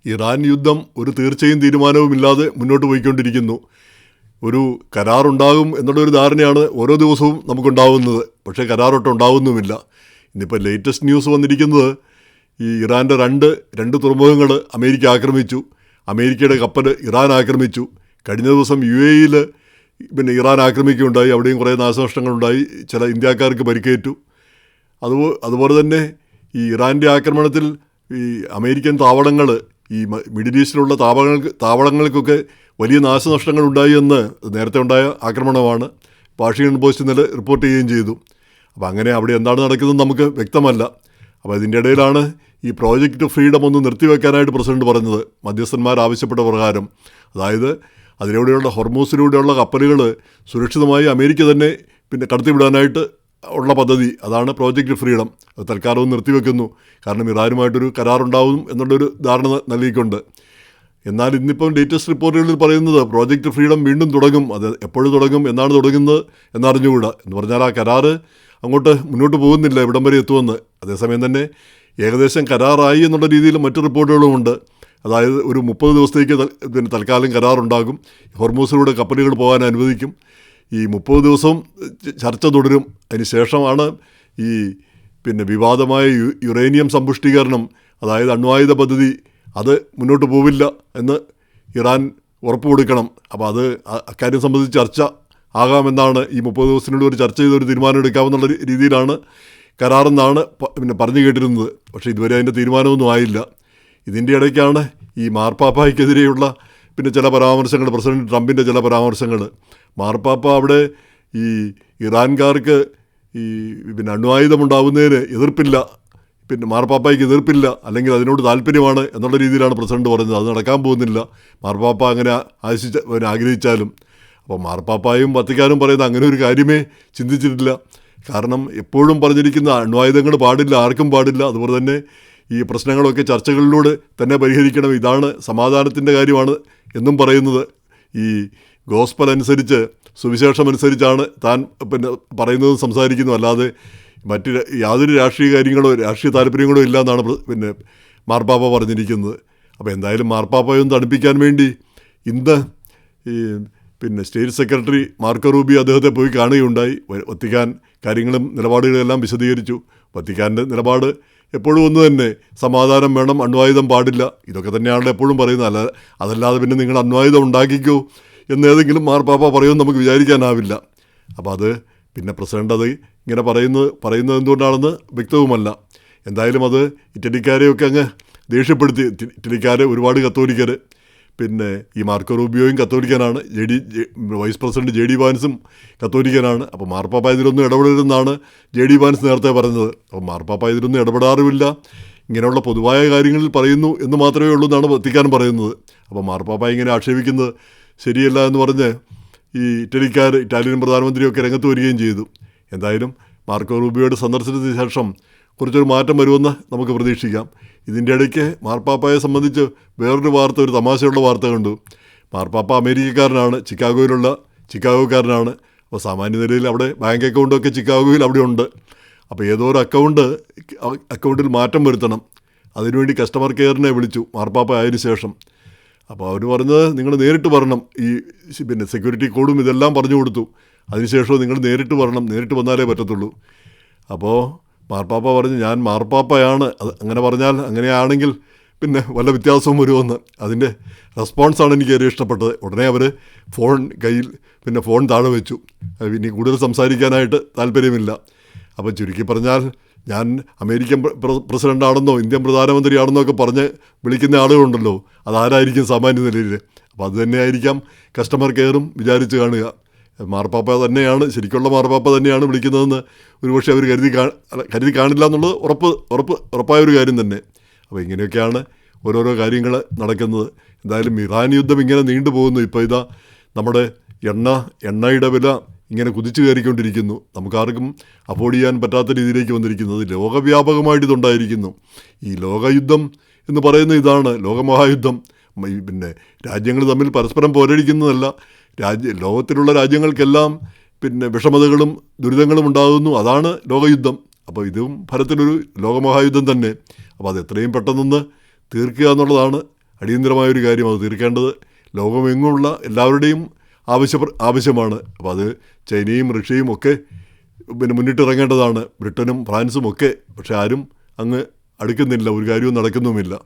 Iran യുദ്ധം ഒരു തീർച്ചയും തീരുമാനവുമില്ലാതെ മുന്നോട്ട് പോയിക്കൊണ്ടിരിക്കുന്നു. ഒരു കരാറുണ്ടാകും എന്നുള്ളൊരു ധാരണയാണ് ഓരോ ദിവസവും നമുക്കുണ്ടാവുന്നത്. പക്ഷേ കരാറൊട്ടും ഉണ്ടാവുന്നുമില്ല. ഇന്നിപ്പോൾ ലേറ്റസ്റ്റ് ന്യൂസ് വന്നിരിക്കുന്നത് ഈ ഇറാൻ്റെ രണ്ട് തുറമുഖങ്ങൾ അമേരിക്ക ആക്രമിച്ചു. അമേരിക്കയുടെ കപ്പൽ ഇറാൻ ആക്രമിച്ചു. കഴിഞ്ഞ ദിവസം UAE-യിൽ ഇറാൻ ആക്രമിക്കുകയുണ്ടായി. അവിടെയും കുറേ നാശനഷ്ടങ്ങളുണ്ടായി. ചില ഇന്ത്യക്കാർക്ക് പരിക്കേറ്റു. അതുപോലെ തന്നെ ഈ ഇറാൻ്റെ ആക്രമണത്തിൽ ഈ അമേരിക്കൻ താവളങ്ങൾ, ഈ മിഡിൽ ഈസ്റ്റിലുള്ള താവളങ്ങൾക്കൊക്കെ വലിയ നാശനഷ്ടങ്ങളുണ്ടായി എന്ന് നേരത്തെ ഉണ്ടായ ആക്രമണമാണ്. വാഷിംഗ്ടൺ പോസ്റ്റ് ഇന്നലെ റിപ്പോർട്ട് ചെയ്യുകയും ചെയ്തു. അപ്പോൾ അങ്ങനെ അവിടെ എന്താണ് നടക്കുന്നത് നമുക്ക് വ്യക്തമല്ല. അപ്പോൾ ഇതിൻ്റെ ഇടയിലാണ് ഈ പ്രോജക്റ്റ് ഫ്രീഡം ഒന്ന് നിർത്തിവെക്കാനായിട്ട് പ്രസിഡന്റ് പറഞ്ഞത്, മധ്യസ്ഥന്മാർ ആവശ്യപ്പെട്ട പ്രകാരം. അതായത് അതിലൂടെയുള്ള ഹോർമൂസിലൂടെയുള്ള കപ്പലുകൾ സുരക്ഷിതമായി അമേരിക്ക തന്നെ കടത്തിവിടാനായിട്ട് ഉള്ള പദ്ധതി, അതാണ് പ്രോജക്റ്റ് ഫ്രീഡം. അത് തൽക്കാലവും നിർത്തിവെക്കുന്നു. കാരണം ഇറാനുമായിട്ടൊരു കരാറുണ്ടാവും എന്നുള്ളൊരു ധാരണ നൽകിക്കൊണ്ട്. എന്നാൽ ഇന്നിപ്പം ലേറ്റസ്റ്റ് റിപ്പോർട്ടുകളിൽ പറയുന്നത് പ്രോജക്റ്റ് ഫ്രീഡം വീണ്ടും തുടങ്ങും. അത് എപ്പോഴും തുടങ്ങും, എന്നാണ് തുടങ്ങുന്നത് എന്നറിഞ്ഞുകൂടാ. എന്ന് പറഞ്ഞാൽ ആ കരാറ് അങ്ങോട്ട് മുന്നോട്ട് പോകുന്നില്ല, ഇവിടം വരെ എത്തുമെന്ന്. അതേസമയം തന്നെ ഏകദേശം കരാറായി എന്നുള്ള രീതിയിൽ മറ്റു റിപ്പോർട്ടുകളുമുണ്ട്. അതായത് ഒരു 30 ദിവസത്തേക്ക് തൽക്കാലം കരാറുണ്ടാകും. ഹോർമൂസിലൂടെ കപ്പലുകൾ പോകാൻ അനുവദിക്കും. ഈ 30 ദിവസവും ചർച്ച തുടരും. അതിന് ശേഷമാണ് ഈ വിവാദമായ യുറേനിയം സമ്പുഷ്ടീകരണം, അതായത് അണ്വായുധ പദ്ധതി, അത് മുന്നോട്ട് പോവില്ല എന്ന് ഇറാൻ ഉറപ്പ് കൊടുക്കണം. അപ്പോൾ അത് അക്കാര്യം സംബന്ധിച്ച് ചർച്ച ആകാമെന്നാണ്. ഈ 30 ദിവസത്തിനുള്ളിൽ ഒരു ചർച്ച ചെയ്തൊരു തീരുമാനം എടുക്കാമെന്നുള്ള രീതിയിലാണ് കരാറെന്നാണ് പറഞ്ഞു കേട്ടിരുന്നത്. പക്ഷേ ഇതുവരെ അതിൻ്റെ തീരുമാനമൊന്നും ആയില്ല. ഇതിൻ്റെ ഇടയ്ക്കാണ് ഈ മാർപ്പാപ്പായ്ക്കെതിരെയുള്ള ചില പരാമർശങ്ങൾ, പ്രസിഡന്റ് ട്രംപിൻ്റെ ചില പരാമർശങ്ങൾ. മാർപ്പാപ്പ അവിടെ ഈ ഇറാൻകാർക്ക് ഈ അണ്വായുധമുണ്ടാവുന്നതിന് എതിർപ്പില്ല, മാർപ്പാപ്പായ്ക്ക് എതിർപ്പില്ല, അല്ലെങ്കിൽ അതിനോട് താല്പര്യമാണ് എന്നുള്ള രീതിയിലാണ് പ്രസിഡന്റ് പറഞ്ഞത്. അത് നടക്കാൻ പോകുന്നില്ല, മാർപ്പാപ്പ അങ്ങനെ ആഗ്രഹിച്ചാലും. അപ്പോൾ മാർപ്പാപ്പായും വത്തിക്കാനും പറയുന്ന അങ്ങനെ ഒരു കാര്യമേ ചിന്തിച്ചിട്ടില്ല. കാരണം എപ്പോഴും പറഞ്ഞിരിക്കുന്ന അണ്വായുധങ്ങൾ പാടില്ല, ആർക്കും പാടില്ല. അതുപോലെ തന്നെ ഈ പ്രശ്നങ്ങളൊക്കെ ചർച്ചകളിലൂടെ തന്നെ പരിഹരിക്കണം, ഇതാണ് സമാധാനത്തിൻ്റെ കാര്യമാണ് എന്നും പറയുന്നത്. ഈ ഗോസ്പൽ അനുസരിച്ച്, സുവിശേഷമനുസരിച്ചാണ് താൻ പറയുന്നതും സംസാരിക്കുന്നു. അല്ലാതെ മറ്റ് യാതൊരു രാഷ്ട്രീയ കാര്യങ്ങളോ രാഷ്ട്രീയ താല്പര്യങ്ങളോ ഇല്ല എന്നാണ് മാർപ്പാപ്പ പറഞ്ഞിരിക്കുന്നത്. അപ്പോൾ എന്തായാലും മാർപ്പാപ്പയൊന്ന് തണുപ്പിക്കാൻ വേണ്ടി ഇന്ന് ഈ സ്റ്റേറ്റ് സെക്രട്ടറി മാർക്കോ റൂബിയോ അദ്ദേഹത്തെ പോയി കാണുകയുണ്ടായി. വത്തിക്കാൻ കാര്യങ്ങളും നിലപാടുകളെല്ലാം വിശദീകരിച്ചു. വത്തിക്കാൻ്റെ നിലപാട് എപ്പോഴും ഒന്ന് തന്നെ, സമാധാനം വേണം, അണ്വായുധം പാടില്ല, ഇതൊക്കെ തന്നെയാണല്ലോ എപ്പോഴും പറയുന്നത്. അതല്ലാതെ നിങ്ങൾ അണ്വായുധം ഉണ്ടാക്കിക്കോ എന്നേതെങ്കിലും മാർപ്പാപ്പ പറയുമെന്ന് നമുക്ക് വിചാരിക്കാനാവില്ല. അപ്പോൾ അത് പ്രസിഡന്റ് അത് ഇങ്ങനെ പറയുന്നത് എന്തുകൊണ്ടാണെന്ന് വ്യക്തവുമല്ല. എന്തായാലും അത് ഇറ്റലിക്കാരെയൊക്കെ അങ്ങ് ദേഷ്യപ്പെടുത്തി. ഇറ്റലിക്കാർ ഒരുപാട് കത്തോലിക്കർ, ഈ മാർക്കോ റൂബിയോയും കത്തോലിക്കനാണ്, വൈസ് പ്രസിഡന്റ് JD വാൻസും കത്തോലിക്കനാണ്. അപ്പോൾ മാർപ്പാപ്പ ഇതിലൊന്നും ഇടപെടരുതെന്നാണ് JD വാൻസ് നേരത്തെ പറഞ്ഞത്. അപ്പോൾ മാർപ്പാപ്പ ഇതിലൊന്നും ഇടപെടാറുമില്ല, ഇങ്ങനെയുള്ള പൊതുവായ കാര്യങ്ങളിൽ പറയുന്നു എന്ന് മാത്രമേ ഉള്ളൂ എന്നാണ് വത്തിക്കാൻ പറയുന്നത്. അപ്പോൾ മാർപ്പാപ്പ ഇങ്ങനെ ആക്ഷേപിക്കുന്നത് ശരിയല്ല എന്ന് പറഞ്ഞ് ഈ ഇറ്റാലിയൻ പ്രധാനമന്ത്രിയൊക്കെ രംഗത്ത് വരികയും ചെയ്തു. എന്തായാലും മാർക്കോ റൂബിയോയുടെ സന്ദർശനത്തിന് ശേഷം കുറച്ചൊരു മാറ്റം വരുമെന്ന് നമുക്ക് പ്രതീക്ഷിക്കാം. ഇതിൻ്റെ ഇടയ്ക്ക് മാർപ്പാപ്പയെ സംബന്ധിച്ച് വേറൊരു വാർത്ത, ഒരു തമാശയുള്ള വാർത്ത കണ്ടു. മാർപ്പാപ്പ അമേരിക്കക്കാരനാണ്, ചിക്കാഗോക്കാരനാണ്. അപ്പോൾ സാമാന്യ നിലയിൽ അവിടെ ബാങ്ക് അക്കൗണ്ടൊക്കെ ചിക്കാഗോയിൽ അവിടെ ഉണ്ട്. അപ്പോൾ ഏതോ ഒരു അക്കൗണ്ടിൽ മാറ്റം വരുത്തണം. അതിനുവേണ്ടി കസ്റ്റമർ കെയറിനെ വിളിച്ചു മാർപ്പാപ്പ ആയതിനു ശേഷം. അപ്പോൾ അവർ പറഞ്ഞത്, നിങ്ങൾ നേരിട്ട് വരണം, ഈ സെക്യൂരിറ്റി കോഡും ഇതെല്ലാം പറഞ്ഞു കൊടുത്തു. അതിനുശേഷം നിങ്ങൾ നേരിട്ട് വരണം, നേരിട്ട് വന്നാലേ പറ്റത്തുള്ളൂ. അപ്പോൾ മാർപ്പാപ്പ പറഞ്ഞു, ഞാൻ മാർപ്പാപ്പയാണ്, അത് അങ്ങനെ പറഞ്ഞാൽ, അങ്ങനെയാണെങ്കിൽ വല്ല വ്യത്യാസവും വരുമെന്ന്. അതിൻ്റെ റെസ്പോൺസാണ് എനിക്ക് ഏറെ ഇഷ്ടപ്പെട്ടത്. ഉടനെ അവർ ഫോൺ കയ്യിൽ ഫോൺ താഴെ വെച്ചു. ഇനി കൂടുതൽ സംസാരിക്കാനായിട്ട് താല്പര്യമില്ല. അപ്പോൾ ചുരുക്കി പറഞ്ഞാൽ, ഞാൻ അമേരിക്കൻ പ്രസിഡൻ്റാണെന്നോ ഇന്ത്യൻ പ്രധാനമന്ത്രിയാണെന്നോ ഒക്കെ പറഞ്ഞ് വിളിക്കുന്ന ആളുകളുണ്ടല്ലോ, അതാരായിരിക്കും സാമാന്യ നിലയിൽ? അപ്പോൾ അത് തന്നെയായിരിക്കാം കസ്റ്റമർ കെയറും വിചാരിച്ച് കാണുക. മാർപ്പാപ്പ തന്നെയാണ്, ശരിക്കുള്ള മാർപ്പാപ്പ തന്നെയാണ് വിളിക്കുന്നതെന്ന് ഒരുപക്ഷെ അവർ കരുതി കാണില്ല എന്നുള്ളത് ഉറപ്പായ ഒരു കാര്യം തന്നെ. അപ്പോൾ ഇങ്ങനെയൊക്കെയാണ് ഓരോരോ കാര്യങ്ങൾ നടക്കുന്നത്. എന്തായാലും ഇറാൻ യുദ്ധം ഇങ്ങനെ നീണ്ടുപോകുന്നു. ഇപ്പോൾ ഇതാ നമ്മുടെ എണ്ണയുടെ വില ഇങ്ങനെ കുതിച്ചു കയറിക്കൊണ്ടിരിക്കുന്നു. നമുക്കാർക്കും അഫോർഡ് ചെയ്യാൻ പറ്റാത്ത രീതിയിലേക്ക് വന്നിരിക്കുന്നത്. ലോകവ്യാപകമായിട്ട് ഇതുണ്ടായിരിക്കുന്നു. ഈ ലോകയുദ്ധം എന്ന് പറയുന്നത് ഇതാണ്, ലോകമഹായുദ്ധം. രാജ്യങ്ങൾ തമ്മിൽ പരസ്പരം പോരടിക്കുന്നതല്ല, ലോകത്തിലുള്ള രാജ്യങ്ങൾക്കെല്ലാം വിഷമതകളും ദുരിതങ്ങളും ഉണ്ടാകുന്നു. അതാണ് ലോകയുദ്ധം. അപ്പോൾ ഇതും ഫലത്തിലൊരു ലോകമഹായുദ്ധം തന്നെ. അപ്പോൾ അത് എത്രയും പെട്ടെന്നൊന്ന് തീർക്കുക എന്നുള്ളതാണ് അടിയന്തരമായൊരു കാര്യം അത് തീർക്കേണ്ടത് ലോകമെങ്ങുമുള്ള എല്ലാവരുടെയും ആവശ്യമാണ്. അപ്പോൾ അത് ചൈനയും റഷ്യയും ഒക്കെ മുന്നിട്ടിറങ്ങേണ്ടതാണ്, ബ്രിട്ടനും ഫ്രാൻസും ഒക്കെ. പക്ഷെ ആരും അങ്ങ് അടുക്കുന്നില്ല, ഒരു കാര്യവും നടക്കുന്നുമില്ല.